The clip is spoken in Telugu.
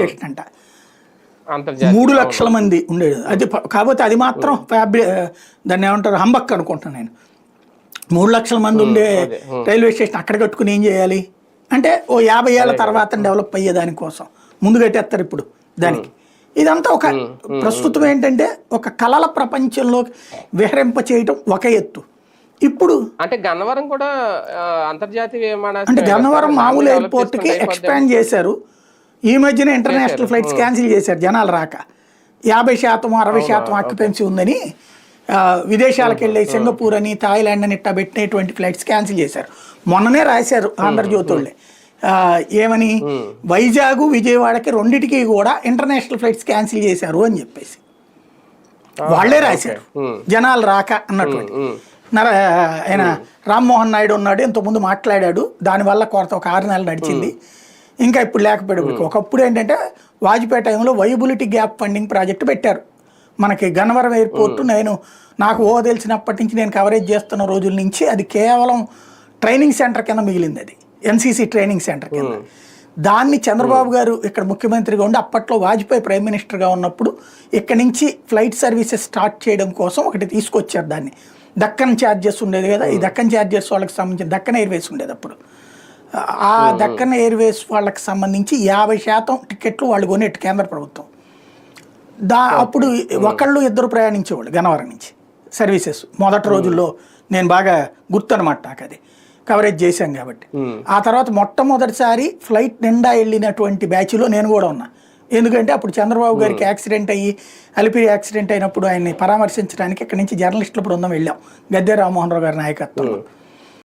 పెట్టేటంట 3 లక్షల మంది ఉండేది అది. కాకపోతే అది మాత్రం దాన్ని ఏమంటారు హంబక్ అనుకుంటాను నేను. 3 లక్షల మంది ఉండే రైల్వే స్టేషన్ అక్కడ కట్టుకుని ఏం చేయాలి అంటే ఓ 50 ఏళ్ల తర్వాత డెవలప్ అయ్యే దానికోసం ముందు కట్టేస్తారు ఇప్పుడు దానికి. ఇదంతా ఒక ప్రస్తుతం ఏంటంటే ఒక కళల ప్రపంచంలో విహరింప చేయటం ఒక ఎత్తు. ఇప్పుడు అంటే గన్నవరం కూడా అంతర్జాతీయ విమానాశ్రయం అంటే గన్నవరం మామూలు ఎయిర్పోర్ట్ కి ఎక్స్పాండ్ చేశారు. ఈ మధ్యన ఇంటర్నేషనల్ ఫ్లైట్స్ క్యాన్సిల్ చేశారు జనాలు రాక. 50% 60% ఆక్యుపెన్సీ ఉందని విదేశాలకు వెళ్ళి సింగపూర్ అని థాయిలాండ్ అని ఇట్టా పెట్టినటువంటి ఫ్లైట్స్ క్యాన్సిల్ చేశారు. మొన్ననే రాశారు ఆంధ్రజ్యోతి వాళ్ళే ఏమని, వైజాగ్ విజయవాడకి రెండిటికి కూడా ఇంటర్నేషనల్ ఫ్లైట్స్ క్యాన్సిల్ చేశారు అని చెప్పేసి వాళ్లే రాశారు జనాలు రాక అన్నటువంటి. ఆయన రామ్మోహన్ నాయుడు ఉన్నాడు, ఇంతకుముందు మాట్లాడాడు, దానివల్ల కొరత ఒక 6 నెలలు నడిచింది, ఇంకా ఇప్పుడు లేకపోయాడు. ఒకప్పుడు ఏంటంటే వాజ్పేయి టైంలో వైబిలిటీ గ్యాప్ ఫండింగ్ ప్రాజెక్టు పెట్టారు మనకి గన్నవరం ఎయిర్పోర్టు. నాకు తెలిసినప్పటి నుంచి నేను కవరేజ్ చేస్తున్న రోజుల నుంచి అది కేవలం ట్రైనింగ్ సెంటర్ కింద మిగిలింది. అది ఎన్సీసీ ట్రైనింగ్ సెంటర్ కింద. దాన్ని చంద్రబాబు గారు ఇక్కడ ముఖ్యమంత్రిగా ఉండి అప్పట్లో వాజ్పేయి ప్రైమ్ మినిస్టర్గా ఉన్నప్పుడు ఇక్కడి నుంచి ఫ్లైట్ సర్వీసెస్ స్టార్ట్ చేయడం కోసం ఒకటి తీసుకొచ్చారు. దాన్ని దక్కన్ ఛార్జెస్ ఉండేది కదా, ఈ దక్కన్ ఛార్జెస్ వాళ్ళకి సంబంధించి దక్కన్ ఎయిర్వేస్ ఉండేది అప్పుడు. ఆ దక్కన్ ఎయిర్వేస్ వాళ్ళకి సంబంధించి 50% టికెట్లు వాళ్ళు కొనేట్టు కేంద్ర ప్రభుత్వం. అప్పుడు ఒకళ్ళు ఇద్దరు ప్రయాణించేవాళ్ళు గన్నవరం నుంచి సర్వీసెస్ మొదటి రోజుల్లో. నేను బాగా గుర్తు అనమాట నాకు, అది కవరేజ్ చేశాం కాబట్టి. ఆ తర్వాత మొట్టమొదటిసారి ఫ్లైట్ నిండా వెళ్ళినటువంటి బ్యాచ్లో నేను కూడా ఉన్నా. ఎందుకంటే అప్పుడు చంద్రబాబు గారికి యాక్సిడెంట్ అయ్యి అలిపిరి యాక్సిడెంట్ అయినప్పుడు ఆయన్ని పరామర్శించడానికి ఇక్కడి నుంచి జర్నలిస్టుల బృందం వెళ్ళాం గద్దె రామ్మోహన్ రావు గారి నాయకత్వంలో.